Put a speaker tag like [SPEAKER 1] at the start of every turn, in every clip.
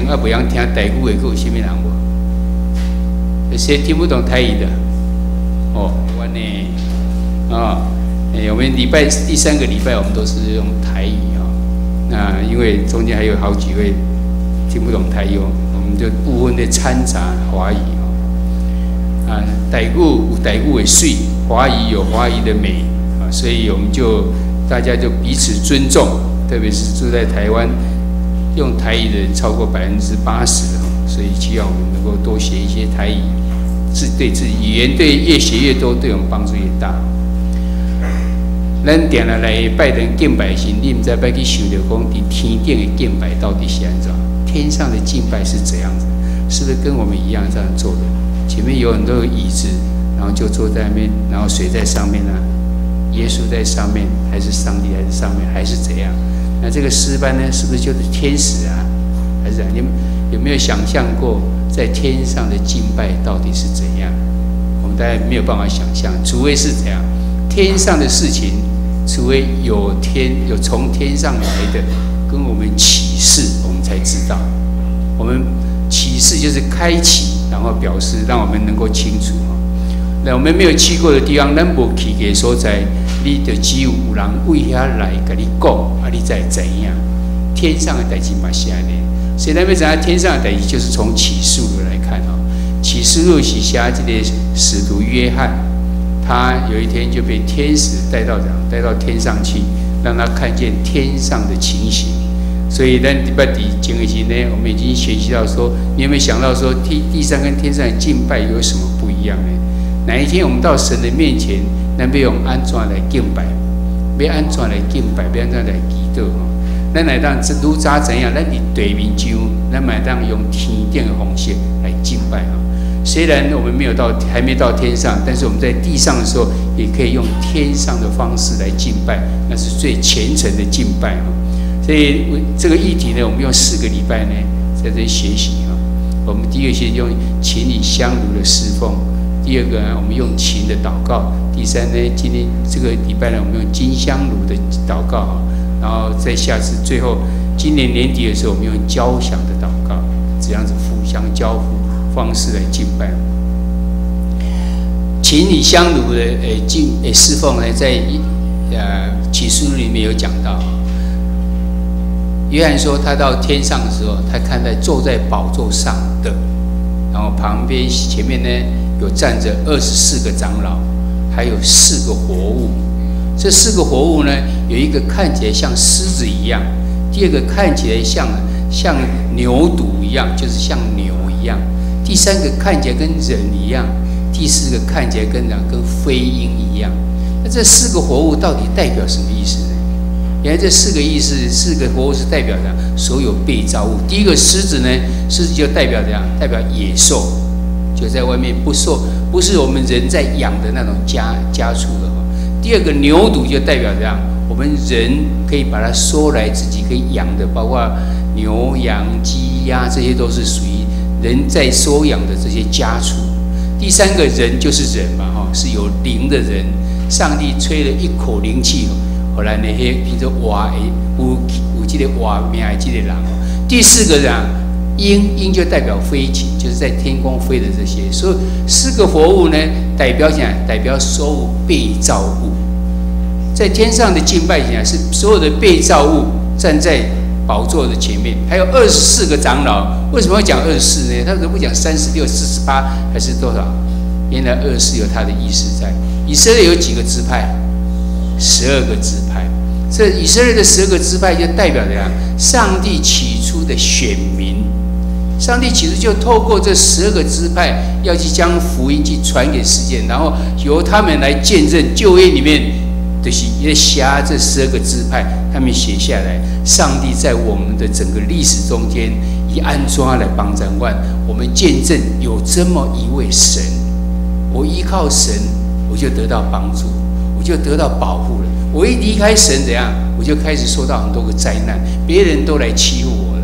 [SPEAKER 1] 啊，不想听台语的，有什么人无？谁听不懂台语的？哦，我呢，我们礼拜第3个礼拜我们都是用台语那因为中间还有好几位听不懂台语，我们就部分的掺杂华语台语有台语的水，华语有华语的美所以我们就大家就彼此尊重，特别是住在台湾。用台语的人超过80%所以希望我们能够多学一些台语，对自己语言对越学越多，对我们帮助越大。咱定来拜登敬拜时，你唔知要去想到讲，伫天顶的敬拜到底是安怎？天上的敬拜是怎样子？是不是跟我们一样这样做的？前面有很多椅子，然后就坐在那边，然后谁在上面呢？耶稣在上面，还是上帝还是上面，还是怎样？那这个诗班呢，是不是就是天使啊？还是你们有没有想象过，在天上的敬拜到底是怎样？我们大家没有办法想象，除非是怎样，天上的事情，除非有从天上来的跟我们启示，我们才知道。我们启示就是开启，然后表示让我们能够清楚。那我们没有去过的地方，咱无去过所在，你就只有人为遐来跟你讲，你才怎样？天上的代志嘛是安尼，所以咱要知影天上的代志，就是从启示录来看启示录是写这个使徒约翰，他有一天就被天使带到天上去，让他看见天上的情形。所以咱礼拜底前个时呢，我们已经学习到说，你有没有想到说地上跟天上的敬拜有什么不一样呢？哪一天我们到神的面前，咱要用安怎来敬拜？要安怎来敬拜？要安怎来祈祷？咱来当愈早怎样？咱伫地面上，咱来当用天顶的方式来敬拜虽然我们还没到天上，但是我们在地上的时候，也可以用天上的方式来敬拜，那是最虔诚的敬拜所以这个议题呢，我们用4个礼拜呢在这里学习我们第一个学习用情理香炉的侍奉。第2个呢，我们用琴的祷告；第3呢，今天这个礼拜呢，我们用金香炉的祷告然后再下次最后今年年底的时候，我们用交响的祷告，这样子互相交付方式来敬拜。琴与香炉的侍奉呢，在启示录里面有讲到。约翰说，他到天上的时候，他看到坐在宝座上的，然后旁边前面呢有站着24个长老，还有4个活物。这4个活物呢，有一个看起来像狮子一样，第2个看起来像牛犊一样，就是像牛一样，第3个看起来跟人一样，第4个看起来跟飞鹰一样。那这4个活物到底代表什么意思呢？原来这4个意思，4个活物是代表的所有被造物。第一个狮子呢，狮子就代表怎样？代表野兽，就在外面不是我们人在养的那种家畜的。第2个牛犊就代表怎样？我们人可以把它收来自己可以养的，包括牛、羊、鸡、鸭，这些都是属于人在收养的这些家畜。第3个人就是人嘛，是有灵的人，上帝吹了一口灵气。后来呢，比如说活的有这个活命的这个人。第4个人鹰就代表飞禽，就是在天空飞的这些。所以4个活物呢，代表什么？代表所有被造物。在天上的敬拜是所有的被造物站在宝座的前面，还有24个长老。为什么要讲24呢？他怎么不讲36、48还是多少？原来24有它的意思在。以色列有几个支派？12个支派。这以色列的12个支派就代表着上帝起初的选民。上帝其实就透过这12个支派，要去将福音去传给世界，然后由他们来见证旧约里面，就是也写这12个支派，他们写下来，上帝在我们的整个历史中间，以安抓来帮助我们见证有这么一位神，我依靠神，我就得到帮助，我就得到保护了。我一离开神怎样，我就开始受到很多个灾难，别人都来欺负我了。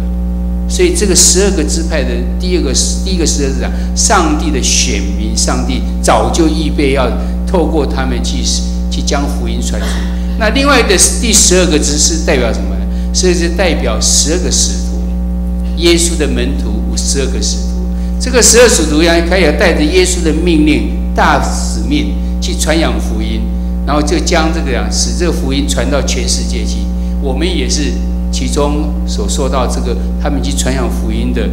[SPEAKER 1] 所以这个12个支派的第一个12个是讲上帝的选民，上帝早就预备要透过他们去将福音传出。那另外的第12个支是代表什么呢？是代表12个使徒。耶稣的门徒有12个使徒。这个12使徒他也带着耶稣的命令、大使命去传扬福音，然后就将使这个福音传到全世界去。我们也是其中所说到他们去传扬福音的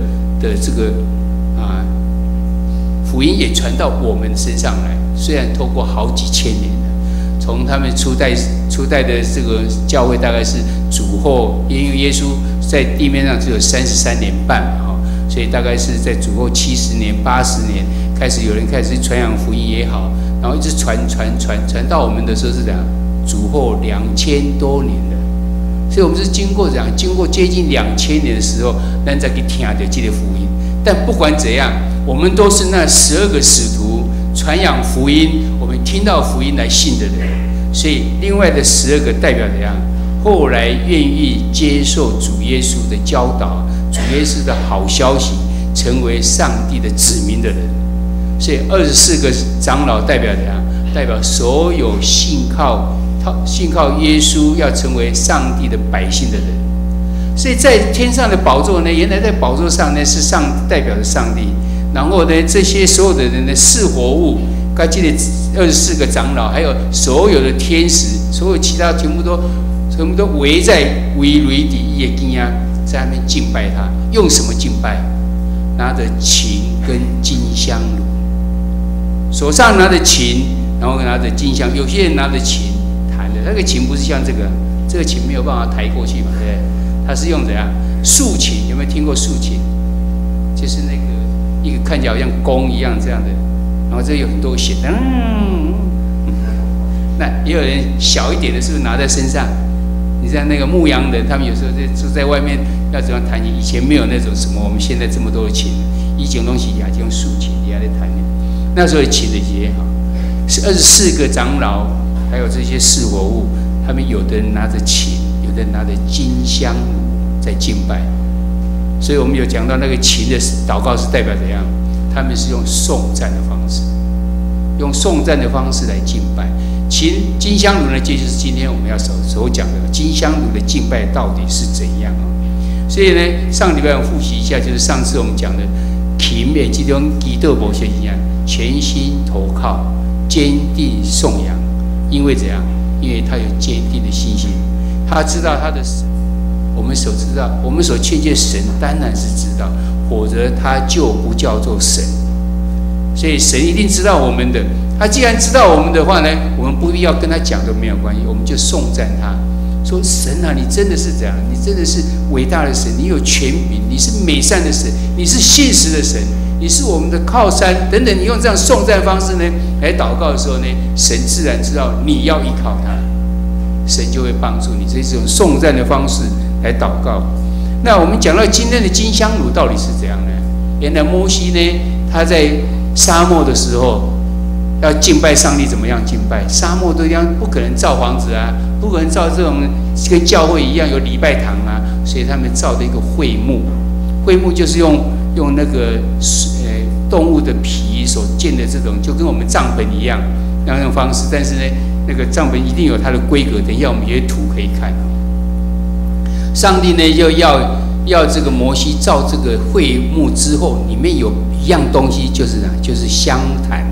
[SPEAKER 1] 福音也传到我们身上来。虽然透过好几千年了，从他们初代的这个教会大概是主后，因为耶稣在地面上只有33年半嘛，所以大概是在主后70年、80年开始有人开始传扬福音也好，然后一直传到我们的时候是主后2000多年了。所以我们是经过接近2000年的时候，咱才去听到这个福音。但不管怎样，我们都是那12个使徒传扬福音，我们听到福音来信的人。所以另外的12个代表怎样？后来愿意接受主耶稣的教导，主耶稣的好消息，成为上帝的子民的人。所以24个长老代表怎样？代表所有信靠耶稣要成为上帝的百姓的人。所以在天上的宝座呢，原来在宝座上呢是代表着上帝，然后呢这些所有的人的四活物，该记得24个长老，还有所有的天使，所有其他全部都围在雷底耶基亚，在那边敬拜他。用什么敬拜？拿着琴跟金香炉，手上拿着琴，然后拿着金香。有些人拿着琴弹的，那个琴不是像这个琴没有办法抬过去嘛，对不对？它是用怎样竖琴？有没有听过竖琴？就是那个一个看起来好像弓一样这样的，然后这有很多弦。那也有人小一点的，是不是拿在身上？你像那个牧羊人，他们有时候就在外面要怎样弹琴？以前没有那种什么我们现在这么多的琴，以前东西也用竖琴也在弹。那时候琴的也好，是24个长老，还有这些四活物，他们有的人拿着琴，有的人拿着金香炉在敬拜。所以我们有讲到那个琴的祷告是代表怎样？他们是用颂赞的方式，用颂赞的方式来敬拜。金香炉呢，这就是今天我们要所讲的金香炉的敬拜到底是怎样啊？所以呢，上礼拜我复习一下，就是上次我们讲的琴的这种祈祷模式一样，全心投靠，坚定颂扬。因为怎样？因为他有坚定的信心，他知道他的神。我们所知道，我们所亲近神当然是知道，否则他就不叫做神。所以神一定知道我们的。他既然知道我们的话呢，我们不必要跟他讲都没有关系，我们就颂赞他，说神啊，你真的是这样，你真的是伟大的神，你有权柄，你是美善的神，你是信实的神，你是我们的靠山等等。你用这样颂赞方式呢来祷告的时候呢，神自然知道你要依靠他，神就会帮助你。这是一种颂赞的方式来祷告。那我们讲到今天的金香炉到底是怎样呢？原来摩西呢，他在沙漠的时候要敬拜上帝，怎么样敬拜？沙漠都一样，不可能造房子啊，不可能造这种跟教会一样有礼拜堂啊，所以他们造的一个会幕。会幕就是用那个动物的皮所建的这种，就跟我们帐篷一样那种方式。但是呢，那个帐篷一定有它的规格，等一下我们有些图可以看。上帝呢就要这个摩西造这个会幕之后，里面有一样东西，就是香坛，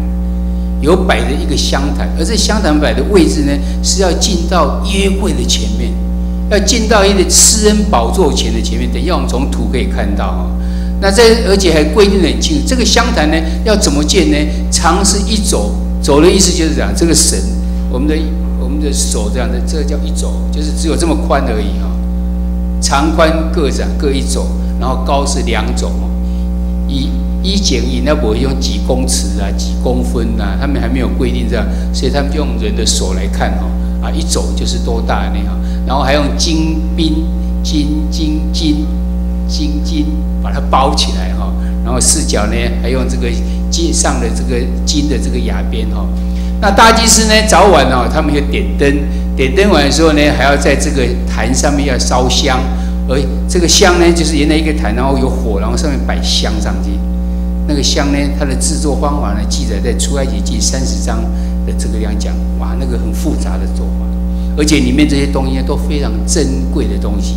[SPEAKER 1] 有摆着一个香坛，而这香坛摆的位置呢，是要进到约柜的前面，要进到一个施恩宝座前的前面。等一下我们从图可以看到哈。那而且还规定得很清楚，这个香坛呢要怎么建呢？长是一肘，肘的意思就是讲这个神，我们的手这样的，这个叫一肘，就是只有这么宽而已哈。长宽各一肘，然后高是2肘。以前那不会用几公尺啊、几公分啊，他们还没有规定这样，所以他们就用人的手来看哈。一肘就是多大那样，然后还用金把它包起来哈，然后四角呢还用这个金上的这个金的这个亚边哈。那大祭司呢早晚他们要点灯，点灯完的时候呢，还要在这个坛上面要烧香，而这个香呢就是原来一个坛，然后有火，然后上面摆香上去。那个香呢，它的制作方法呢记载在出埃及记30章的这个样讲，哇，那个很复杂的做法，而且里面这些东西都非常珍贵的东西，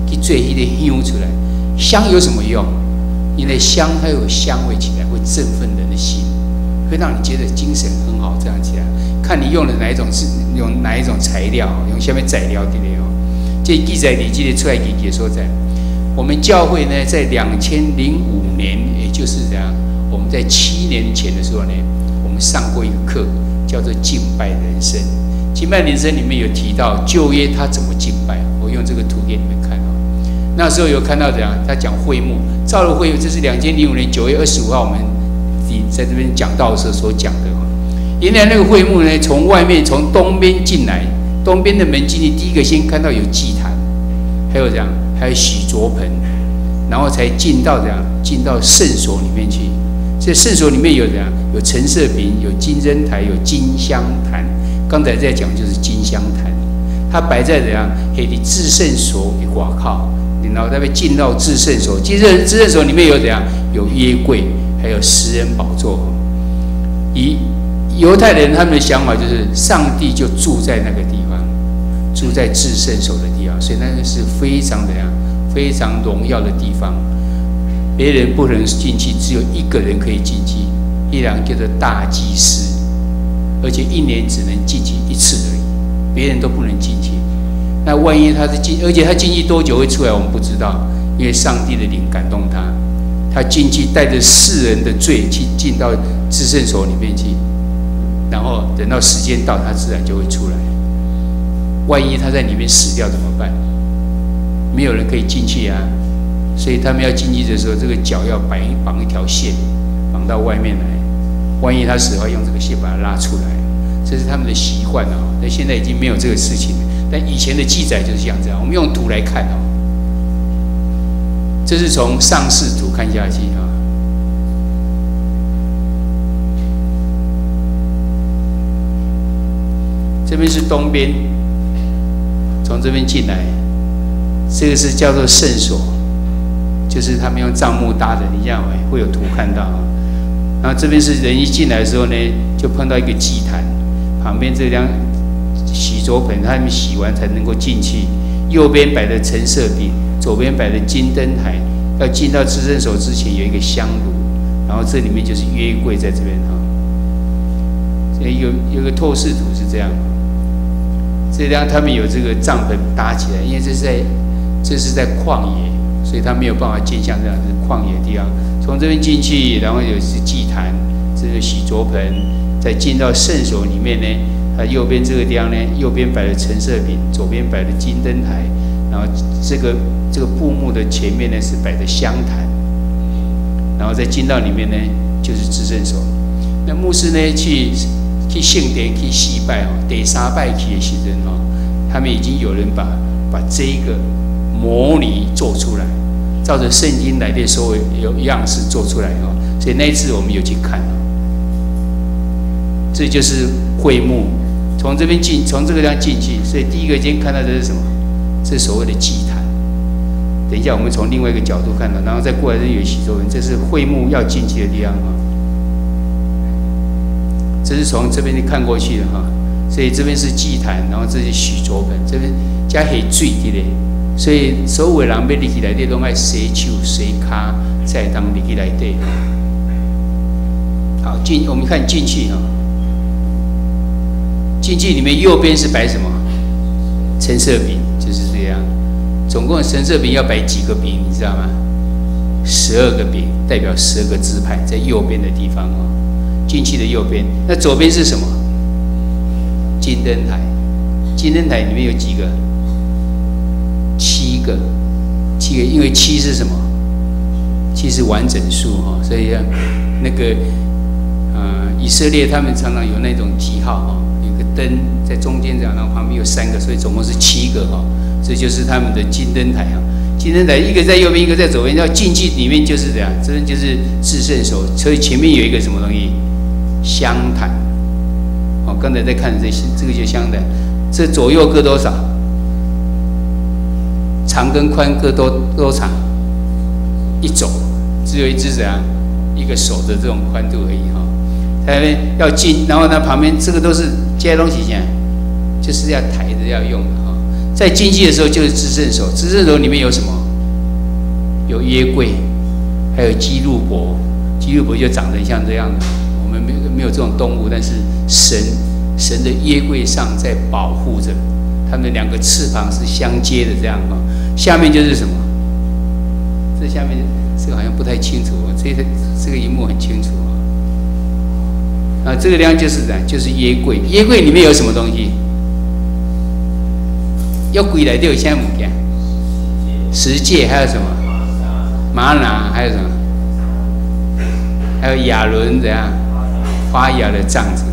[SPEAKER 1] 去做那个香出来。香有什么用？因为香它有香味起来会振奋人的心，会让你觉得精神很好。这样起来，看你用的哪一种是用哪一种材料，用下面材料的哦。这记载你记得出来给说在我们教会呢，在2005年，也就是这样，我们在7年前的时候呢，我们上过一个课，叫做敬拜人生。敬拜人生里面有提到旧约他怎么敬拜，我用这个图给你们看哦。那时候有看到怎样，他讲会幕，造了会幕，这是2005年9月25号我们在这边讲道的时候所讲的。原来那个会幕呢，从外面从东边进来，东边的门进去，第一个先看到有祭坛，还有这样，还有洗濯盆，然后才进到这样，进到圣所里面去。所以圣所里面有怎样，有陈设饼，有金灯台，有金香坛。刚才在讲就是金香坛，它摆在怎样？黑的至圣所的外靠，然后它被进到至圣所。至圣所里面有怎样？有约柜，还有施恩宝座。以犹太人他们的想法就是，上帝就住在那个地方，住在至圣所的地方，所以那个是非常怎样？非常荣耀的地方。别人不能进去，只有一个人可以进去，一人叫做大祭司。而且1年只能进去1次而已，别人都不能进去。那万一他是进，而且他进去多久会出来，我们不知道，因为上帝的灵感动他，他进去带着世人的罪去进到至圣所里面去，然后等到时间到，他自然就会出来。万一他在里面死掉怎么办？没有人可以进去啊，所以他们要进去的时候，这个脚要绑一条线，绑到外面来。万一他死后，用这个线把它拉出来，这是他们的习惯哦。但现在已经没有这个事情了。但以前的记载就是像这样。我们用图来看哦，这是从上视图看下去啊。这边是东边，从这边进来，这个是叫做圣所，就是他们用帐幕搭的。你这样会有图看到啊。然后这边是人一进来的时候呢，就碰到一个祭坛，旁边这辆洗濯盆，他们洗完才能够进去。右边摆的陈设饼，左边摆的金灯台。要进到至圣所之前有一个香炉，然后这里面就是约柜在这边哈。所以有个透视图是这样，这辆他们有这个帐篷搭起来，因为这是在旷野，所以他没有办法建像这样子旷野的地方。从这边进去，然后有是祭坛，这个洗濯盆，再进到圣所里面呢。它右边这个地方呢，右边摆了陈设饼，左边摆了金灯台，然后这个布幕的前面呢是摆的香坛，然后再进到里面呢就是至圣所。那牧师呢去圣殿去祭拜哦，第3拜去的时阵哦，他们已经有人把这个模拟做出来。照着圣经来的所有样式做出来哦，所以那一次我们有去看哦。这就是会幕，从这边进，从这个地方进去，所以第一个先看到的是什么？这是所谓的祭坛。等一下我们从另外一个角度看到，然后再过来这有洗濯盆，这是会幕要进去的地方啊。这是从这边看过去的哈，所以这边是祭坛，然后这是洗濯盆，这边加黑水的嘞。所以所有的人要入去内底，拢爱洗手洗脚，才当入去内底。好，我们看进去哈，进去里面右边是摆什么？陈设饼，就是这样。总共陈设饼要摆几个饼，你知道吗？12个饼，代表12个支派，在右边的地方哦。进去的右边，那左边是什么？金灯台。金灯台里面有几个？7个，因为7是什么？7是完整数哈，所以那个以色列他们常常有那种记号哈，有个灯在中间这样，然后旁边有3个，所以总共是7个哈。这就是他们的金灯台哈。金灯台一个在右边，一个在左边，要进去里面就是这样，这边就是至圣所，所以前面有一个什么东西？香坛。哦，刚才在看这个就是香坛，这左右各多少？长跟宽各多长？1肘，只有一只怎样？一个手的这种宽度而已哈。它那边要进，然后呢旁边这个都是这些东西讲，就是要抬着要用的哈。在进去的时候就是至圣所，至圣所里面有什么？有约柜，还有基路伯，基路伯就长得像这样的。我们没有这种动物，但是神的约柜上在保护着，他们两个翅膀是相接的这样啊。下面就是什么？这下面这个好像不太清楚，这个荧幕很清楚啊。这个地方就是就是约柜，约柜里面有什么东西？约柜里头有啥物件？十诫，还有什么？玛拿，还有什么？还有亚伦怎样？发芽的杖子。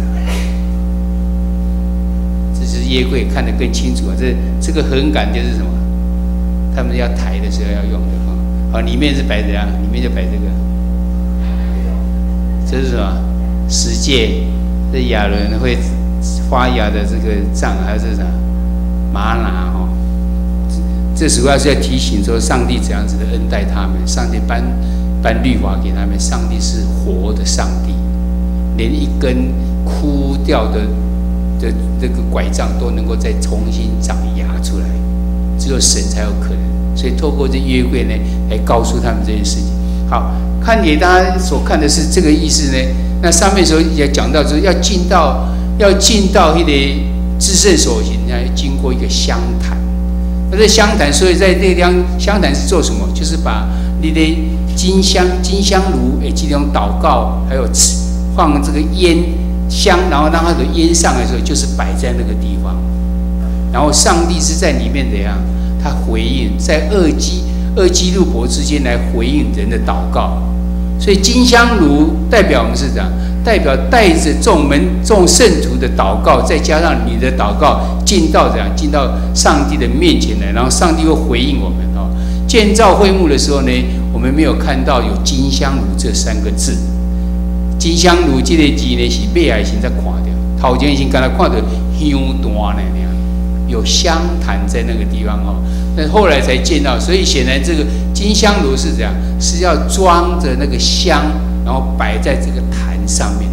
[SPEAKER 1] 这是约柜，看得更清楚啊。这个横杆就是什么？他们要抬的时候要用的啊。好，里面是摆怎样？里面就摆这个。这是什么？十诫，这亚伦会发芽的这个杖，还有这是啥？玛拿哈。这主要是要提醒说，上帝怎样子的恩待他们，上帝颁律法给他们，上帝是活的上帝，连一根枯掉的这个拐杖都能够再重新长芽出来，只有神才有可能。所以透过这约柜呢，来告诉他们这件事情。好，看给大家所看的是这个意思呢。那上面时候也讲到说，要进到那个至圣所行，要经过一个香坛。那这香坛，所以在这个地方，香坛是做什么？就是把你的金香炉，这种祷告，还有放这个烟香，然后让它的烟上来的时候，就是摆在那个地方。然后上帝是在里面怎样？他回应，在二基路伯之间来回应人的祷告。所以金香炉代表我们是这样，代表带着众圣徒的祷告，再加上你的祷告，进到上帝的面前来，然后上帝会回应我们哦。建造会幕的时候呢，我们没有看到有金香炉这3个字。金香炉这个字呢是尾仔先才看到，头前先刚才看到香坛呢，有香坛在那个地方哦。那后来才见到，所以显然这个金香炉是怎样？是要装着那个香，然后摆在这个坛上面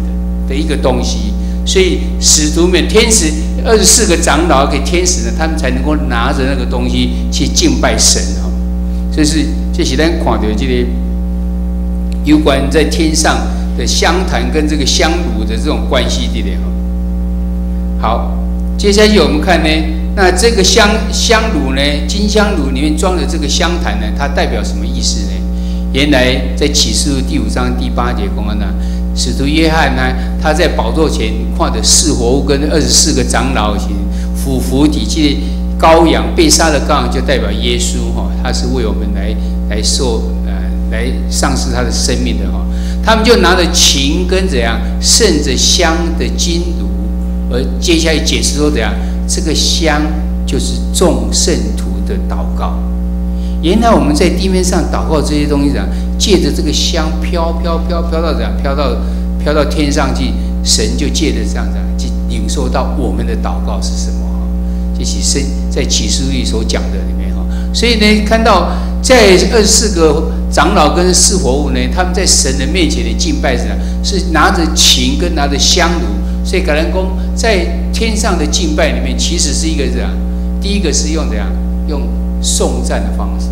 [SPEAKER 1] 的一个东西。所以使徒们、天使24个长老给天使呢，他们才能够拿着那个东西去敬拜神哦。这是咱看到这个有关在天上的香坛跟这个香炉的这种关系这里哦。好，接下去我们看呢。那这个香炉呢，金香炉里面装的这个香坛呢，它代表什么意思呢？原来在启示录第5章第8节讲呢，使徒约翰呢，他在宝座前看着4活物跟24个长老俯伏底去羔羊，被杀的羔羊就代表耶稣哈，他是为我们来丧失他的生命的哈。他们就拿着琴跟怎样盛着香的金炉，而接下来解释说怎样。这个香就是众圣徒的祷告。原来我们在地面上祷告这些东西，借着这个香飘到怎样，飘到天上去，神就借着这样子去领受到我们的祷告是什么？这是在启示录所讲的里面哈。所以呢，看到在24个长老跟4活物呢，他们在神的面前的敬拜是拿着琴跟拿着香炉。所以感恩宫在天上的敬拜里面，其实是一个这样，第一个是用怎样，用颂赞的方式，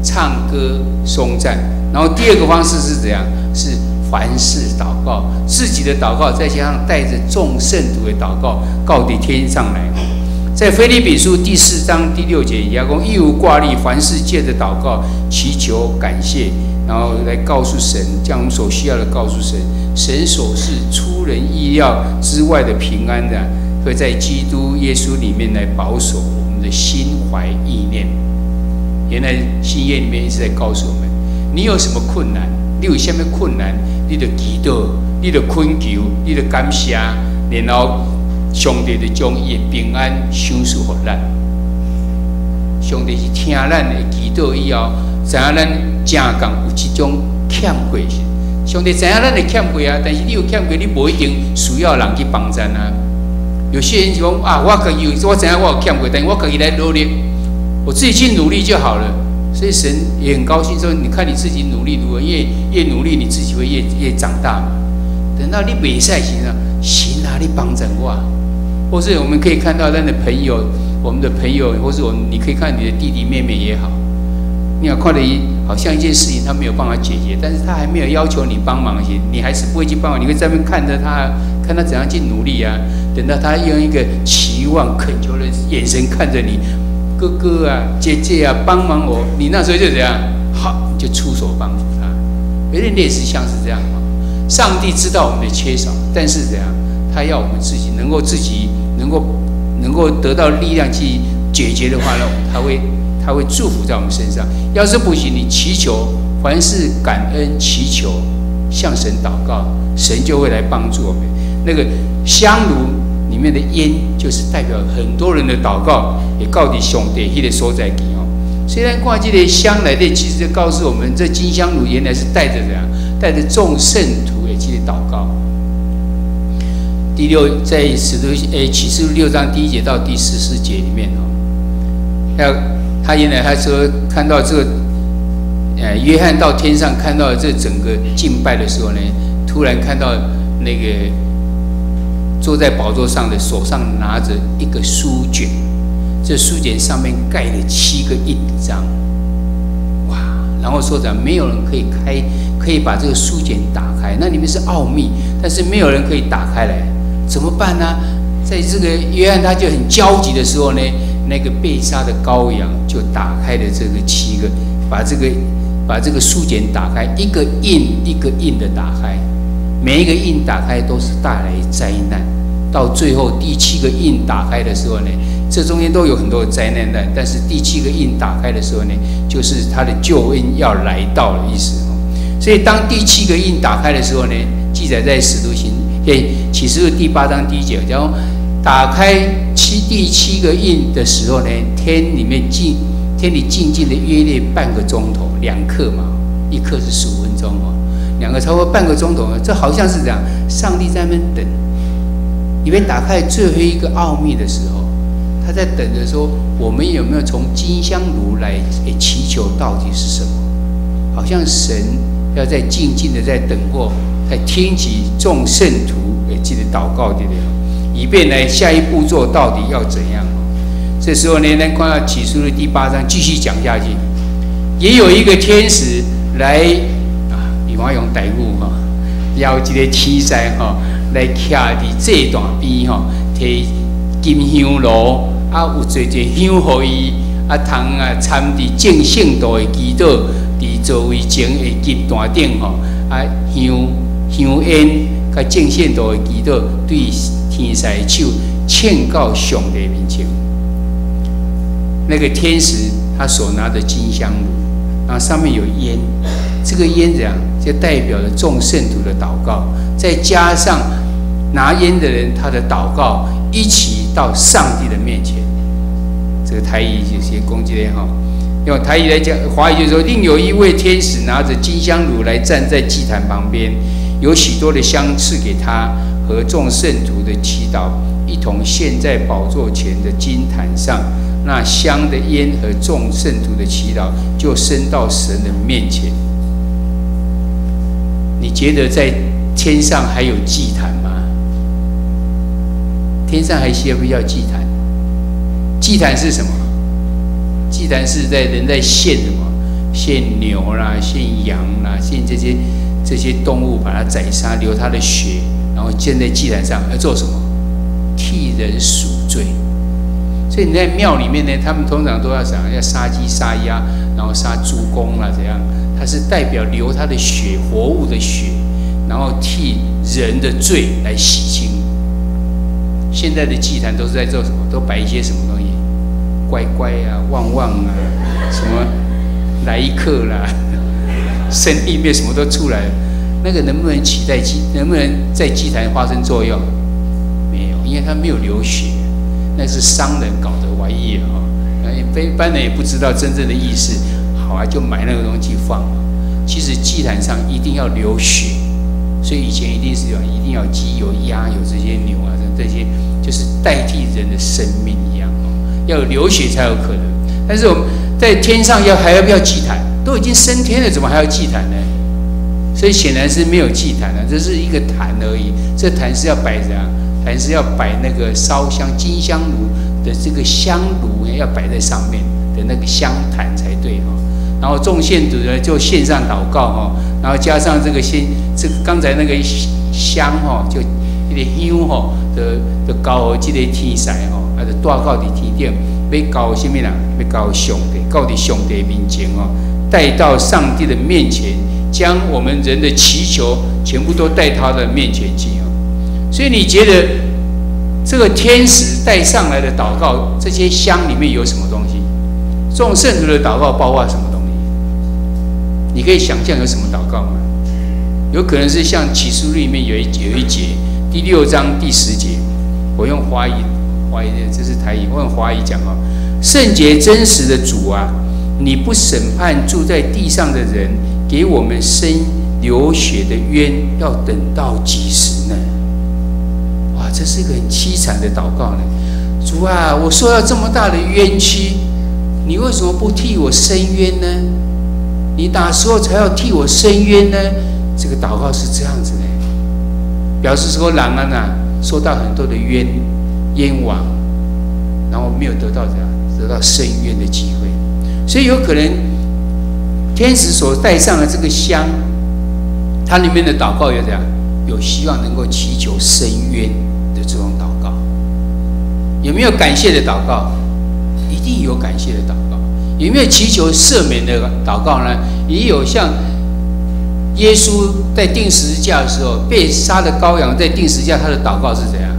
[SPEAKER 1] 唱歌颂赞，然后第二个方式是怎样，是凡事祷告，自己的祷告，再加上带着众圣徒的祷告，告抵天上来。在腓立比书第4章第6节，也讲一无挂虑，凡事借着祷告、祈求、感谢，然后来告诉神，将我们所需要的告诉神。神所是出人意料之外的平安的，会在基督耶稣里面来保守我们的心怀意念。原来新约里面一直在告诉我们，你有什么困难，你有什么困难，你就祈祷，你就恳求，你就感谢，然后上帝就将伊的平安赏赐给咱。上帝是听咱的祈祷以后，知影咱正讲有这种欠缺性。上帝知影咱的欠缺啊，但是你有欠缺，你不一定需要人去帮咱啊。有些人就讲啊，我知影我有欠缺，但是我可以来努力，我自己去努力就好了。所以神也很高兴说，你看你自己努力如何，越努力，你自己会越长大嘛。等到你袂使时呢，神啊，你帮助我。或是我们可以看到咱的朋友，我们的朋友，或是你可以看你的弟弟妹妹也好，你要看到伊好像一件事情他没有办法解决，但是他还没有要求你帮忙，你还是不会去帮忙，你会在那边看着他，看他怎样去努力啊。等到他用一个期望恳求的眼神看着你，哥哥啊，姐姐啊，帮忙我，你那时候就怎样，好，就出手帮助他，有点类似像是这样。上帝知道我们的缺少，但是怎样，他要我们自己能够得到力量去解决的话呢，他会祝福在我们身上。要是不行，你祈求，凡是感恩祈求，向神祷告，神就会来帮助我们。那个香炉里面的烟，就是代表很多人的祷告，也告诉上帝那个所在地哦。虽然看这个香来的，其实就告诉我们，这金香炉原来是带着怎样，带着众圣徒的这个祷告。第六，在启示录6章第1节到第14节里面哦，他原来他说看到这个，约翰到天上看到这整个敬拜的时候呢，突然看到那个坐在宝座上的手上拿着一个书卷，这书卷上面盖了7个印章，哇！然后说没有人可以把这个书卷打开，那里面是奥秘，但是没有人可以打开来。怎么办呢？在这个约翰他就很焦急的时候呢，那个被杀的羔羊就打开了这个7个，把这个书卷打开，一个印一个印的打开，每一个印打开都是带来灾难。到最后第7个印打开的时候呢，这中间都有很多的灾难，但是第7个印打开的时候呢，就是他的救恩要来到的意思。所以当第7个印打开的时候呢，记载在使徒启示录第8章第1节，然后打开第7个印的时候呢，天里静静的约略半个钟头，2刻嘛，1刻是15分钟哦，2个超过半个钟头，这好像是这样，上帝在那边等，以为打开最后一个奥秘的时候，他在等着说，我们有没有从金香炉来祈求到底是什么？好像神要在静静的在等候，在听取众圣徒这个祷告的，以便来下一步骤到底要怎样。这时候呢，咱看到启示录第8章继续讲下去，也有一个天使来比方用台语邀一个天使来徛伫祭坛边摕金香炉有做香予伊通参伫正圣道的祈祷，伫座位前的金坛顶香烟甲正圣道的祈祷，对天使的手献到上帝面前。那个天使他手拿着金香炉，然后上面有烟，这个烟怎样？就代表了众圣徒的祷告，再加上拿烟的人他的祷告，一起到上帝的面前。这个台语有些攻击的用台语来讲，华语就是说，另有一位天使拿着金香炉来站在祭坛旁边，有许多的香赐给他，和众圣徒的祈祷一同献在宝座前的金坛上。那香的烟和众圣徒的祈祷就升到神的面前。你觉得在天上还有祭坛吗？天上还需要不要祭坛？祭坛是什么？祭坛是人在献什么？献牛啦，献羊啦，献这些动物，把它宰杀，流它的血，然后建在祭坛上，要做什么？替人赎罪。所以你在庙里面呢，他们通常都要杀鸡杀鸭，然后杀猪公啦，怎样？它是代表流他的血，活物的血，然后替人的罪来洗清。现在的祭坛都是在做什么？都摆一些什么东西？乖乖啊，旺旺啊，什么来一克啦，生意面什么都出来了。那个能不能能不能在祭坛发生作用？没有，因为它没有流血。那是商人搞的玩意一般人也不知道真正的意思，好啊，就买那个东西放。其实祭坛上一定要流血，所以以前一定要鸡、有鸭、有这些牛啊，这些就是代替人的生命一样要有流血才有可能。但是我们在天上还要不要祭坛？都已经升天了，怎么还要祭坛呢？所以显然是没有祭坛的，这是一个坛而已。这坛是要摆怎样？还是要摆那个烧香金香炉的这个香炉要摆在上面的那个香坛才对然后众信徒呢就线上祷告哈，然后加上这个刚才那个香哈，就一个香哈的交这个天使哈，啊，就带到伫天顶，要交什么人？要交上帝，交伫上帝面前哦，带到上帝的面前，将我们人的祈求全部都带他的面前去哦。所以你觉得这个天使带上来的祷告，这些香里面有什么东西？众圣徒的祷告包括什么东西？你可以想象有什么祷告吗？有可能是像启示录里面有一节第6章第10节，我用华语，这是台语，我用华语讲哦。圣洁真实的主啊，你不审判住在地上的人，给我们生流血的冤，要等到几时呢？哇，这是一个很凄惨的祷告呢。主啊，我受到这么大的冤屈，你为什么不替我伸冤呢？你哪时候才要替我伸冤呢？这个祷告是这样子的，表示说人啊受到很多的冤枉，然后没有得到伸冤的机会，所以有可能天使所带上的这个香，它里面的祷告有怎样？有希望能够祈求伸冤的这种祷告。有没有感谢的祷告？一定有感谢的祷告。有没有祈求赦免的祷告呢？也有。像耶稣在钉十字架的时候，被杀的羔羊在钉十字架，他的祷告是怎样？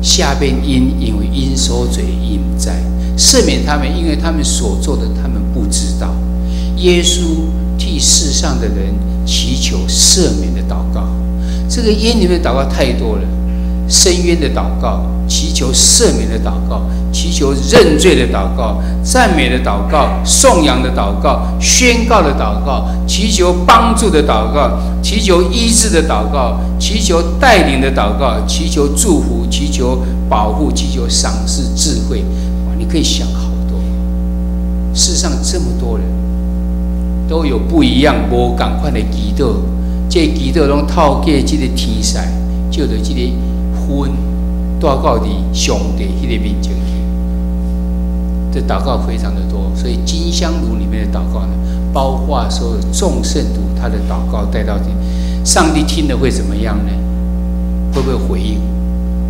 [SPEAKER 1] 下边因为因所罪应在，赦免他们，因为他们所做的他们不知道。耶稣替世上的人祈求赦免的祷告，这个因里面的祷告太多了。伸冤的祷告，祈求赦免的祷告，祈求认罪的祷告，赞美的祷告，颂扬的祷告，宣告的祷告，祈求帮助的祷告，祈求医治的祷告，祈求带领的祷告，祈求祝福，祈求保护，祈求赏赐智慧。哇，你可以想好多。世上这么多人，都有不一样无同款的祈祷，这祈祷拢透过这个天使，就着这个魂带到伫上帝迄个面前去。这祷告非常的多，所以金香炉里面的祷告呢，包括所有众圣徒他的祷告带到底，上帝听了会怎么样呢？会不会回应？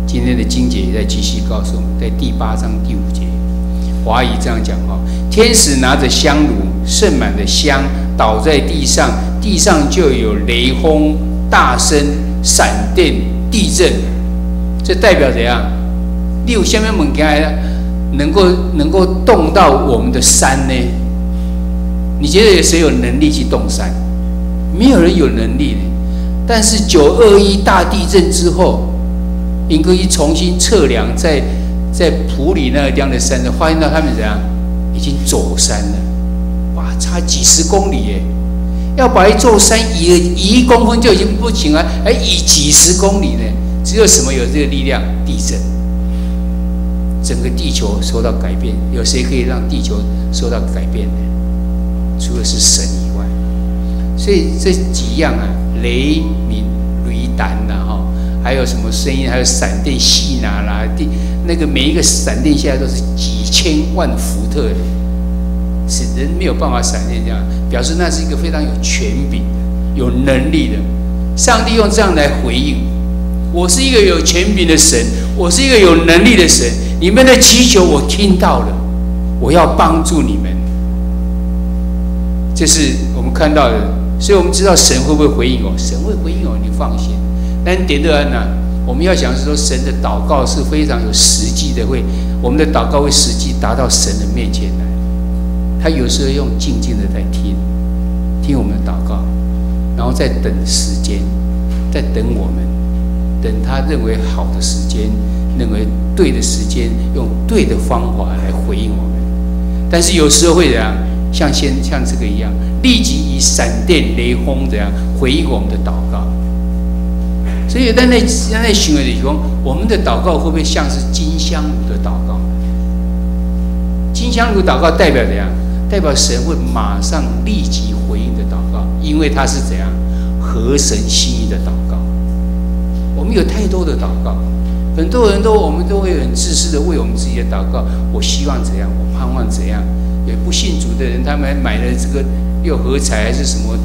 [SPEAKER 1] 今天的经节也在继续告诉我们，在第8章第5节，华语这样讲哈：天使拿着香炉，盛满的香倒在地上，地上就有雷轰、大声、闪电、地震。这代表怎样？你有什么物件能够动到我们的山呢？你觉得有谁有能力去动山？没有人有能力的。但是921大地震之后，应该重新测量在埔里那个地方的山，发现到他们怎样已经走山了。哇，差几十公里耶！要把一座山移1公分就已经不行了，还移几十公里呢？只有什么有这个力量？地震，整个地球受到改变。有谁可以让地球受到改变呢？除了是神以外。所以这几样啊，雷鸣、雷弹啦，哈，还有什么声音？还有闪电、细拿啦，那个每一个闪电下来都是几千万伏特的，是人没有办法闪电这样，表示那是一个非常有权柄的、有能力的。上帝用这样来回应。我是一个有权柄的神，我是一个有能力的神。你们的祈求我听到了，我要帮助你们。这是我们看到的，所以我们知道神会不会回应我？神会回应我，你放心。但点的呢，我们要想是说，神的祷告是非常有实际的，我们的祷告会实际达到神的面前来。他有时候用静静的在听我们的祷告，然后再等时间，再等我们。等他认为好的时间，认为对的时间，用对的方法来回应我们。但是有时候会怎样？像这个一样，立即以闪电、雷轰怎样回应我们的祷告。所以在那想的地方，我们的祷告会不会像是金香炉的祷告？金香炉祷告代表怎样？代表神会马上立即回应的祷告，因为它是怎样合神心意的祷告。我们有太多的祷告，很多人我们都会很自私的为我们自己的祷告，我希望怎样，我盼望怎样。有不信主的人，他们还买了这个六合彩还是什么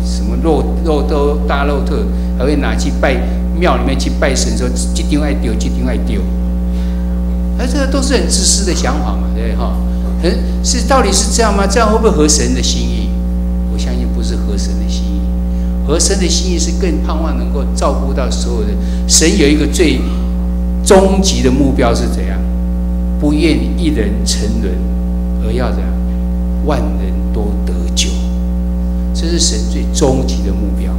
[SPEAKER 1] 肉都大肉特，还会拿去拜庙里面去拜神，说这张爱丢，这张爱丢。那这个都是很自私的想法嘛，对不对哈？是到底是这样吗？这样会不会合神的心意？我相信不是合神的心意。合神的心意是更盼望能够照顾到所有人。神有一个最终极的目标是怎样？不愿一人沉沦，而要怎样？万人都得救。这是神最终极的目标。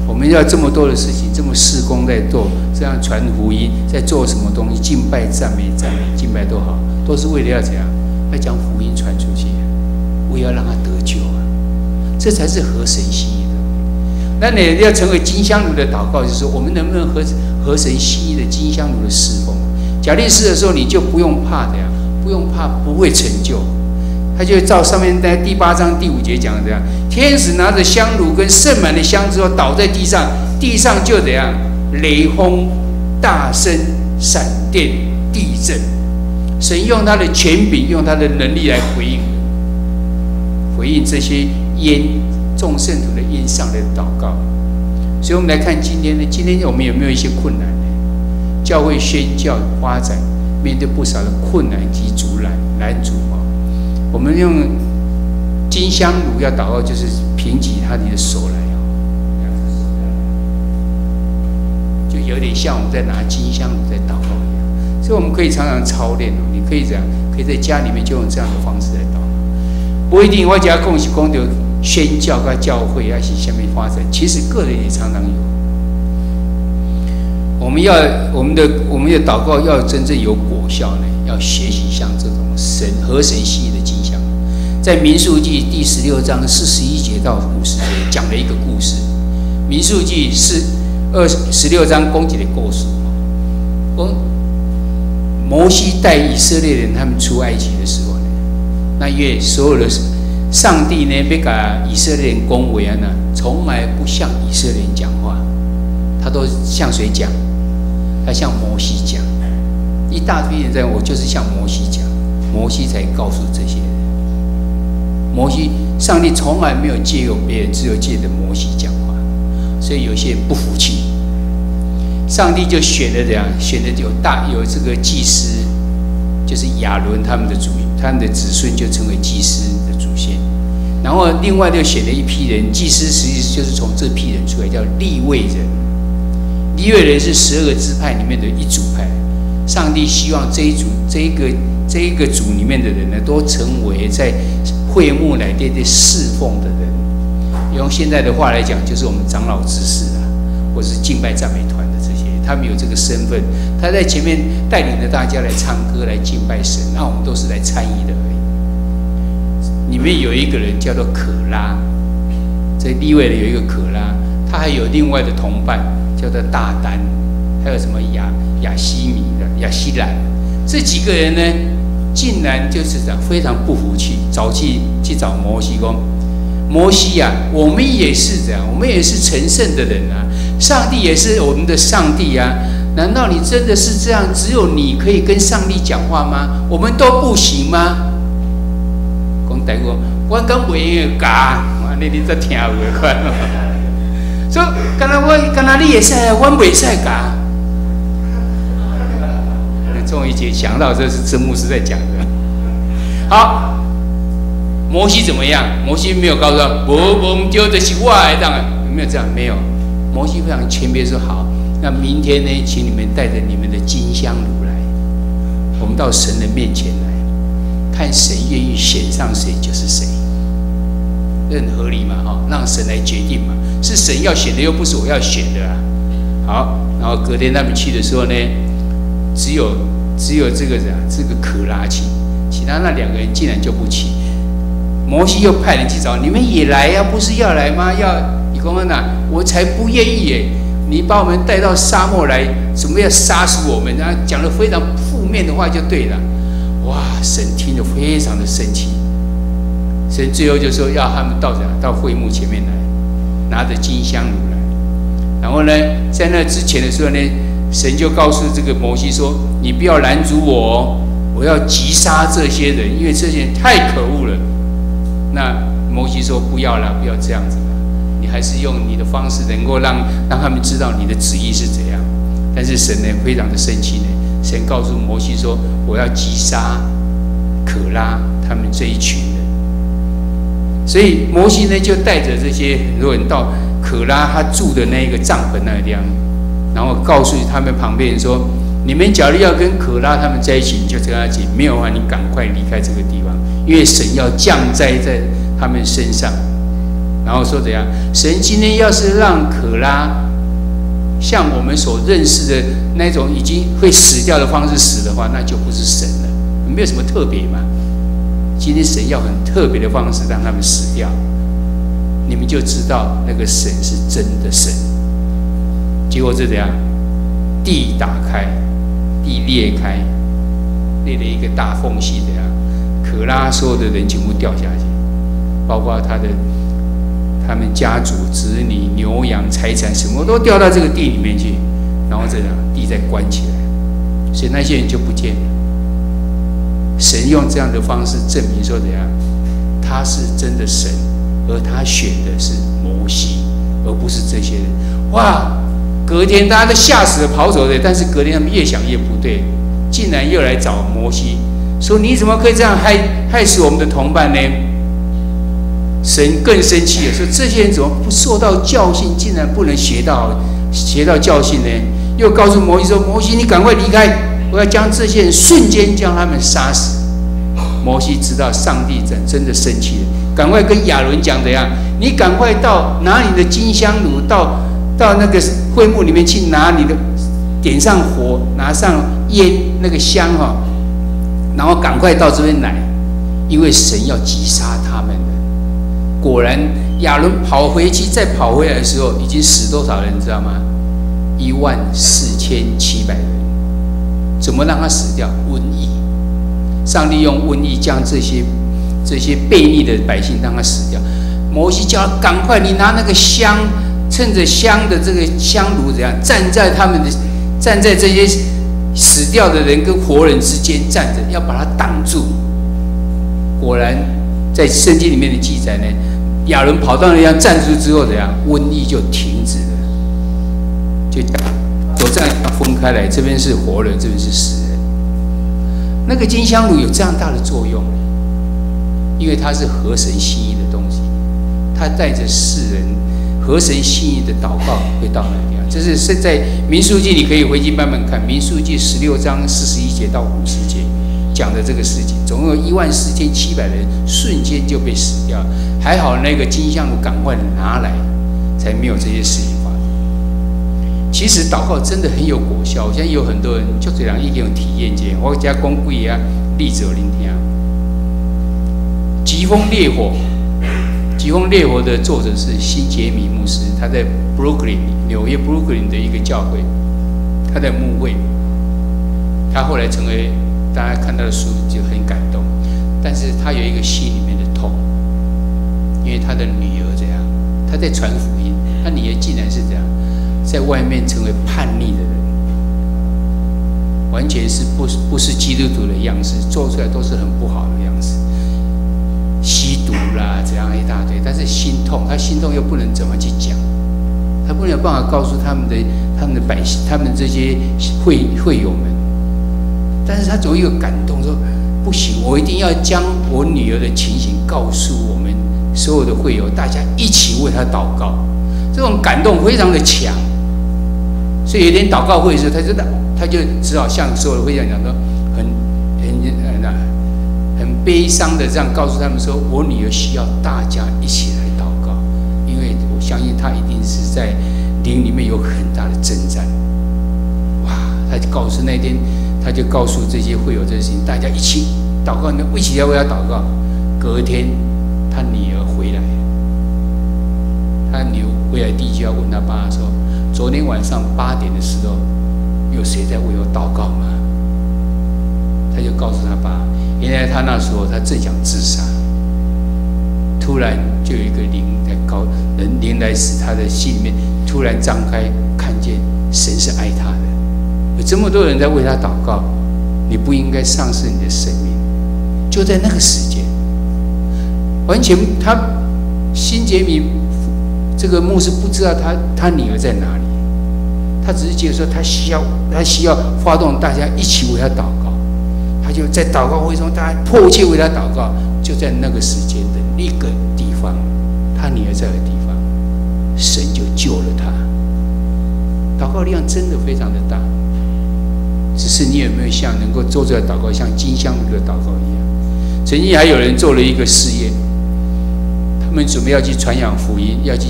[SPEAKER 1] 我们要这么多的事情，这么事工在做，这样传福音，在做什么东西？敬拜、赞美、敬拜都好，都是为了要怎样？要将福音传出去，为了让他得救啊！这才是合神心意的。那你要成为金香炉的祷告，就是说我们能不能合神心意的金香炉的侍奉？假立誓的时候，你就不用怕的呀，不用怕不会成就。他就照上面在第8章第5节讲的这样，天使拿着香炉跟盛满的香之后倒在地上，地上就怎样？雷轰、大声、闪电、地震。神用他的权柄，用他的能力来回应这些众圣徒的烟上的祷告。所以我们来看今天呢，今天我们有没有一些困难呢？教会宣教发展面对不少的困难及拦阻啊。我们用金香炉要祷告，就是平起你的手来啊，就有点像我们在拿金香炉在祷告一样。所以我们可以常常操练哦。你可以这样，可以在家里面就用这样的方式来祷告。不一定我只要讲是讲到宣教跟教会要是下面发展，其实个人也常常有。我们的祷告要真正有果效呢，要学习像这种合神心意的金香。在民数记第16章41节到50节讲了一个故事。民数记16章讲一个故事，讲摩西带以色列人他们出埃及的时候呢，那因为所有的上帝呢，要把以色列人恭维呢，从来不向以色列人讲话，他都向谁讲？他向摩西讲。一大堆人在，我就是向摩西讲，摩西才告诉这些人。上帝从来没有借用别人，只有借着摩西讲话，所以有些人不服气。上帝就选了怎样？选了有这个祭司，就是亚伦他们的子孙就成为祭司的祖先。然后另外就选了一批人，祭司实际就是从这批人出来，叫利未人。利未人是12个支派里面的一组派。上帝希望这一个组里面的人呢，都成为在会幕来的侍奉的人。用现在的话来讲，就是我们长老执事啊，或是敬拜赞美团的这些，他们有这个身份，他在前面带领着大家来唱歌、来敬拜神，那我们都是来参与的而已。里面有一个人叫做可拉，在利未人有一个可拉，他还有另外的同伴叫做大丹，还有什么亚希兰，这几个人呢，竟然就是非常不服气，去找摩西说：“摩西啊，我们也是这样，我们也是成圣的人啊，上帝也是我们的上帝啊，难道你真的是这样？只有你可以跟上帝讲话吗？我们都不行吗？”讲台语，我刚袂用教，你在听有快。所以，刚才你也使，我袂使教。终于想到这是牧师在讲的。好，摩西怎么样？摩西没有告诉他，我丢的是我的，当然没有这样，没有。摩西非常谦卑说：“好，那明天呢，请你们带着你们的金香炉来，我们到神的面前来，看神愿意选上谁就是谁，这很合理嘛？哈，让神来决定嘛，是神要选的，又不是我要选的啊。好，然后隔天他们去的时候呢，只有这个可拉去，其他那2个人竟然就不去。摩西又派人去找，你们也来呀、不是要来吗？你公公呐，我才不愿意耶！你把我们带到沙漠来，怎么要杀死我们？然后讲了非常负面的话就对了。哇，神听得非常的生气，神最后就说要他们到会幕前面来，拿着金香炉来。然后呢，在那之前的时候呢，神就告诉这个摩西说：“你不要拦阻我哦，我要击杀这些人，因为这些人太可恶了。那摩西说不要啦，不要这样子啦，你还是用你的方式，能够让他们知道你的旨意是怎样。但是神呢，非常的生气呢，神告诉摩西说，我要击杀可拉他们这一群人。所以摩西呢，就带着这些很多人到可拉他住的那个帐篷那个地方，然后告诉他们旁边人说，你们假如要跟可拉他们在一起，你就跟他讲，没有的话，你赶快离开这个地方，因为神要降灾在他们身上。然后说怎样？神今天要是让可拉像我们所认识的那种已经会死掉的方式死的话，那就不是神了，没有什么特别嘛。今天神要很特别的方式让他们死掉，你们就知道那个神是真的神。结果是怎样？地打开，地裂开，裂了一个大缝隙，怎样？可拉所有的人全部掉下去，包括他们家族、子女、牛羊、财产，什么都掉到这个地里面去，然后这样地再关起来，所以那些人就不见了。神用这样的方式证明说怎样，他是真的神，而他选的是摩西，而不是这些人。哇！隔天大家都吓死了，跑走了。但是隔天他们越想越不对，竟然又来找摩西，说你怎么可以这样害死我们的同伴呢？神更生气了，说这些人怎么不受到教训，竟然不能学到教训呢？又告诉摩西说：“摩西，你赶快离开，我要将这些人瞬间将他们杀死。”摩西知道上帝真的生气了，赶快跟亚伦讲怎样？你赶快到拿你的金香炉到那个会幕里面去，拿你的点上火，拿上烟那个香哈，然后赶快到这边来，因为神要击杀他们的。果然，亚伦跑回去，再跑回来的时候，已经死多少人，你知道吗？14700人。怎么让他死掉？瘟疫。上帝用瘟疫将这些悖逆的百姓让他死掉。摩西叫他赶快，你拿那个香，趁着香的这个香炉怎样，站在这些死掉的人跟活人之间站着，要把它挡住。果然，在圣经里面的记载呢，亚伦跑到那样站住之后，怎样，瘟疫就停止了，就这样分开来，这边是活人，这边是死人。那个金香炉有这样大的作用，因为它是合神心意的东西，它带着世人合神心意的祷告会到那个地方。这是在民数记，你可以回去慢慢看，民数记16章41节到50节讲的这个事情，总共有14700人瞬间就被死掉，还好那个金香炉赶快拿来，才没有这些事情发生。其实祷告真的很有果效，现在有很多人就这样已经有体验过。我家讲几个例子给您听。疾风烈火，疾风烈火的作者是辛杰米牧师，他在 Brooklyn 纽约 Brooklyn 的一个教会，他在牧会，他后来成为大家看他的书就很感动，但是他有一个心里面的痛，因为他的女儿这样，他在传福音，他女儿竟然是这样。在外面成为叛逆的人，完全是不是基督徒的样式，做出来都是很不好的样子，吸毒啦，这样一大堆。但是心痛，他心痛又不能怎么去讲，他不能有办法告诉他们的百姓，他们这些会友们。但是他总有感动，说不行，我一定要将我女儿的情形告诉我们所有的会友，大家一起为她祷告。这种感动非常的强。所以有点祷告会的时候，他就只好像所有的会长讲说，很悲伤的这样告诉他们说，我女儿需要大家一起来祷告，因为我相信她一定是在灵里面有很大的征战。哇！他就告诉那天，他就告诉这些会友这事情，大家一起祷告，一起来为他祷告。隔天，他女儿回来，他女儿回来第一句要问他爸说，昨天晚上8点的时候，有谁在为我祷告吗？他就告诉他爸，原来他那时候他正想自杀，突然就有一个灵来使他的心里面突然张开，看见神是爱他的，有这么多人在为他祷告，你不应该丧失你的生命。就在那个时间，完全他辛杰米这个牧师不知道他女儿在哪里，他只是觉得说他需要发动大家一起为他祷告，他就在祷告会中，大家迫切为他祷告。就在那个时间的那个地方，他女儿在的地方，神就救了他。祷告力量真的非常的大，只是你有没有像能够做这个祷告，像金香那个祷告一样？曾经还有人做了一个试验，他们准备要去传扬福音，要去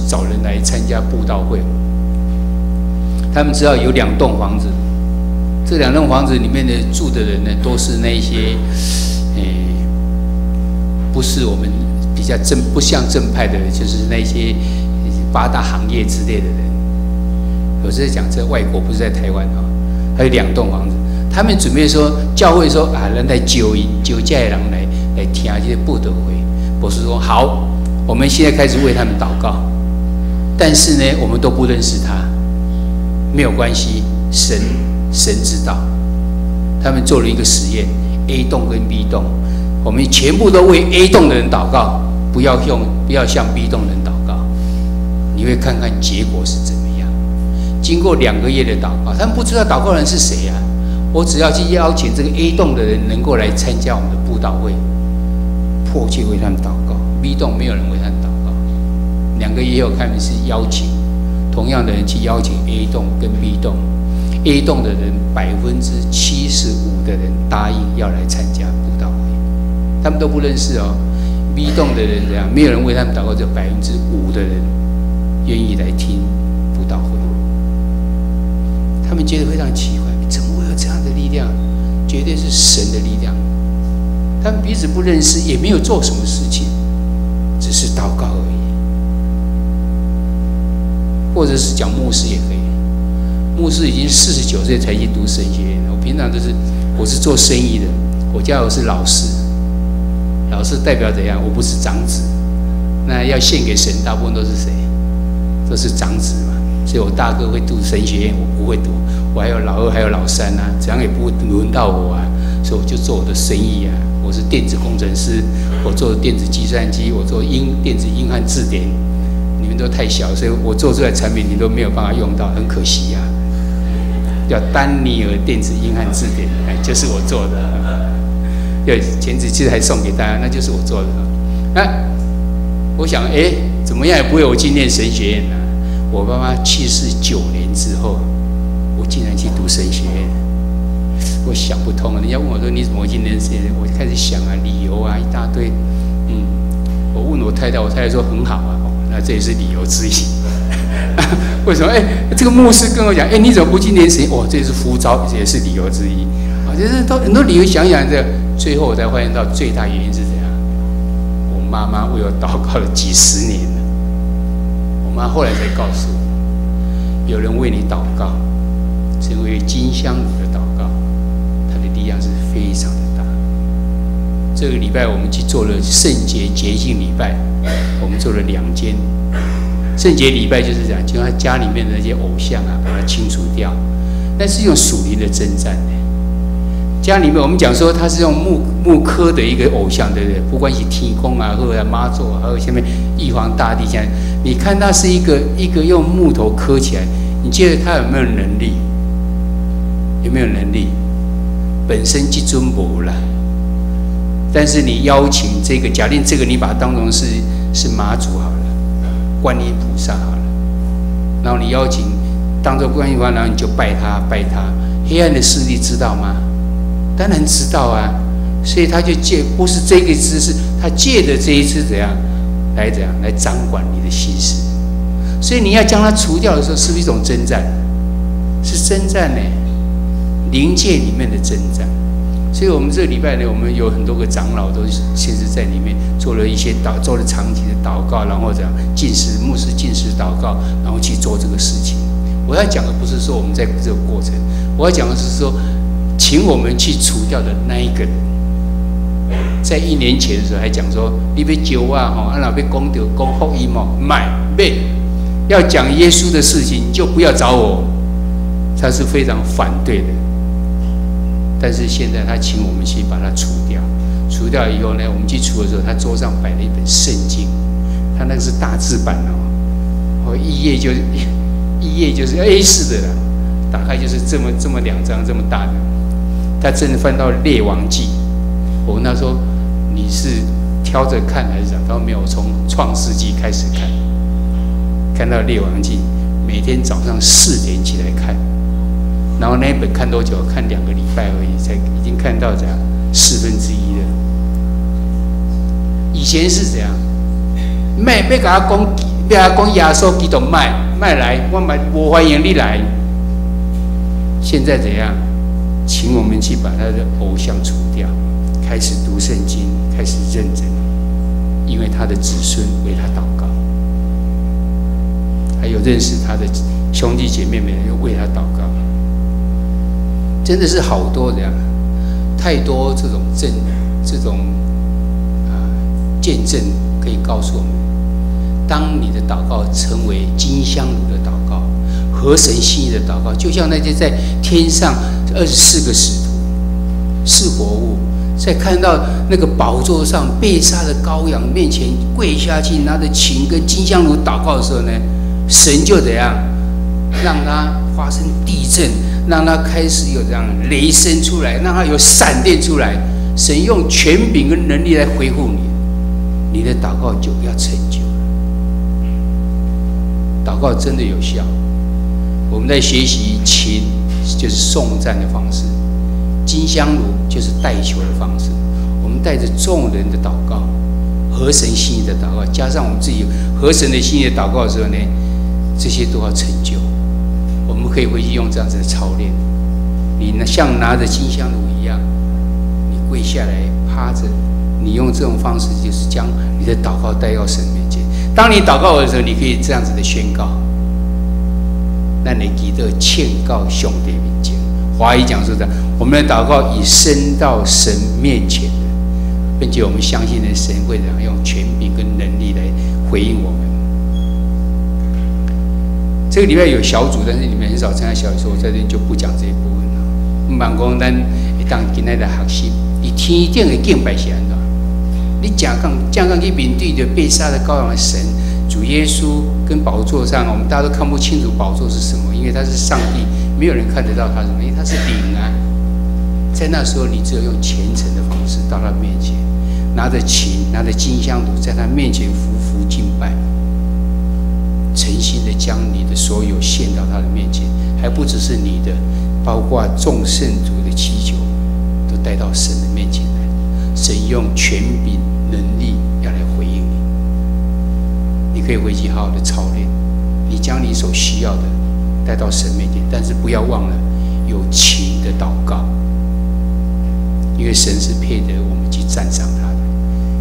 [SPEAKER 1] 找人来参加布道会。他们知道有2栋房子，这2栋房子里面的住的人呢，都是那些，不是我们比较不像正派的，就是那些8大行业之类的人。我是在讲在外国，不是在台湾啊。还有2栋房子，他们准备说教会说啊，人来揪这些人来听这些布道会。博士说好，我们现在开始为他们祷告，但是呢，我们都不认识他，没有关系，神知道。他们做了一个实验 ，A 栋跟 B 栋。我们全部都为 A 栋的人祷告，不要向 B 栋人祷告。你会看看结果是怎么样。经过2个月的祷告，他们不知道祷告人是谁啊。我只要去邀请这个 A 栋的人能够来参加我们的布道会，迫切为他们祷告。B 栋没有人为他们祷告。2个月后，他们是邀请同样的人去邀请 A 栋跟 B 栋。A 栋的人75%的人答应要来参加布道会。他们都不认识哦。B 栋的人怎样？没有人为他们祷告，只有5%的人愿意来听布道会。他们觉得非常奇怪，怎么会有这样的力量？绝对是神的力量。他们彼此不认识，也没有做什么事情，只是祷告而已。或者是讲牧师也可以。牧师已经49岁才去读神学院，我平常我是做生意的，我家是老师。老师代表怎样？我不是长子，那要献给神，大部分都是谁？都是长子嘛。所以我大哥会读神学院，我不会读。我还有老2，还有老3啊，这样也不会轮到我啊。所以我就做我的生意啊。我是电子工程师，我做电子计算机，我做电子英汉字典。你们都太小，所以我做出来的产品你都没有办法用到，很可惜啊。叫丹尼尔电子英汉字典，就是我做的。前几次还送给大家，那就是我做的。那我想，怎么样也不会我去念神学院啊。我爸妈去世9年之后，我竟然去读神学院，我想不通。人家问我说你怎么会去念神学院？我就开始想啊，理由啊一大堆。我问我太太，我太太说很好啊。那这也是理由之一。为什么？这个牧师跟我讲，你怎么不去念神？这也是浮躁，这也是理由之一。就是都很多理由想想这，最后我才发现到最大原因是怎样？我妈妈为我祷告了几10年了。我妈后来才告诉我，有人为你祷告，成为金香炉的祷告，它的力量是非常的大。这个礼拜我们去做了圣洁洁净礼拜，我们做了2间。圣洁礼拜就是讲，就他家里面的那些偶像啊，把它清除掉，那是用属灵的征战的。家里面我们讲说，它是用木刻的一个偶像，对不对？不管是天公啊，或者妈祖，还有下面玉皇大帝，现在你看它是一个用木头刻起来，你觉得它有没有能力？有没有能力？本身即尊无啦。但是你邀请这个，假定这个你把它当成是妈祖好了，观音菩萨好了，然后你邀请当作观音菩萨，然后你就拜他。黑暗的势力知道吗？当然知道啊，所以他就不是这个姿势，他借着这一次怎样来掌管你的心思。所以你要将它除掉的时候，是不是一种征战？是征战呢，灵界里面的征战。所以我们这个礼拜呢，我们有很多个长老都现在在里面做了一些做了长期的祷告，然后这样牧师禁食祷告，然后去做这个事情。我要讲的不是说我们在这个过程，我要讲的是说，请我们去除掉的那一个人，在1年前的时候还讲说，你要救我啊哪要讲福音哦，要讲耶稣的事情，你就不要找我。他是非常反对的，但是现在他请我们去把它除掉，除掉以后呢，我们去除的时候，他桌上摆了一本圣经，他那个是大字版哦，一页就是 A4 的啦，打开就是这么2张这么大的。他真的翻到《列王纪》，我问他说：“你是挑着看还是怎样？”他说：“没有，从创世纪开始看，看到《列王纪》，每天早上4点起来看。”然后那一本看多久？看2个礼拜而已，才已经看到这样1/4了。以前是怎样？卖要给他讲，要他讲耶稣基督卖来，我不欢迎你来。现在怎样？请我们去把他的偶像除掉，开始读圣经，开始认真，因为他的子孙为他祷告，还有认识他的兄弟姐妹们又为他祷告。真的是好多这样，太多这种见证可以告诉我们：当你的祷告成为金香炉的祷告，合神心意的祷告，就像那些在天上24个使徒是活物，在看到那个宝座上被杀的羔羊面前跪下去，拿着琴跟金香炉祷告的时候呢，神就怎样让他发生地震。让他开始有这样雷声出来，让他有闪电出来。神用权柄跟能力来回复你，你的祷告就要成就了。祷告真的有效。我们在学习琴，就是颂赞的方式；金香炉就是代求的方式。我们带着众人的祷告，合神心意的祷告，加上我们自己合神的心意的祷告的时候呢，这些都要成就。我们可以回去用这样子的操练。你像拿着金香炉一样，你跪下来趴着，你用这种方式，就是将你的祷告带到神面前。当你祷告的时候，你可以这样子的宣告：那你记得劝告上帝面前。华语讲说的，我们的祷告已升到神面前了，并且我们相信的神会用权柄跟能力来回应我们。这个礼拜有小组，但是你们很少参加小组，我在这里就不讲这一部分了。唔茫讲咱会当今仔来学习，以天顶的敬拜是安怎？你正讲去面对着被杀的羔羊的神，主耶稣跟宝座上，我们大家都看不清楚宝座是什么，因为他是上帝，没有人看得到他什么，因为他是灵啊。在那时候，你只有用虔诚的方式到他面前，拿着琴，拿着金香炉，在他面前匍匐敬拜。诚心的将你的所有献到他的面前，还不只是你的，包括众圣徒的祈求，都带到神的面前来。神用权柄、能力要来回应你。你可以回去好好的操练，你将你所需要的带到神面前，但是不要忘了有情的祷告，因为神是配得我们去赞赏他的。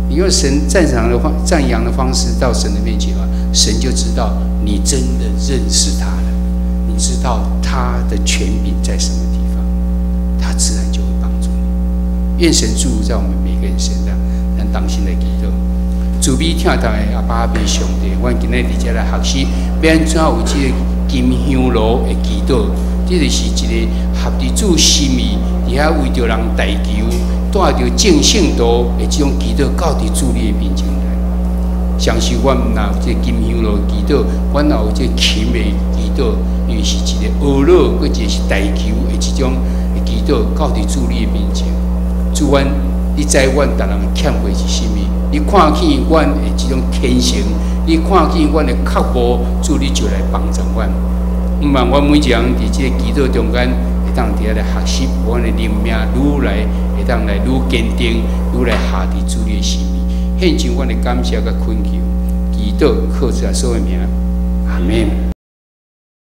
[SPEAKER 1] 你用神赞扬的方式到神的面前啊，神就知道你真的认识他了，你知道他的权柄在什么地方，他自然就会帮助你。愿神祝福在我们每个人身上，咱当心来祈祷。主必听到的阿爸阿爸上帝，我今日在这来学习，要安怎有这个金香炉的祈祷，这就是一个合伫主心意，伫遐为着人代求，带着正圣道的这种祈祷，到伫主你的面前来。相信我们若有这金香炉祈祷，我若有这琴的祈祷，因为是一个恶乐，或者是代求的这种祈祷，到伫主你的面前。主阮，你知阮逐人欠费是甚物？你看见阮的这种天性，你看见阮的刻薄，主你就来帮助阮。毋茫阮每一个人伫这个祈祷中间，会当伫遐来学习，阮的灵命愈来会当来愈坚定，愈来下伫主你的心意。献上阮的感谢甲恳求，祈祷靠着所有名，阿门。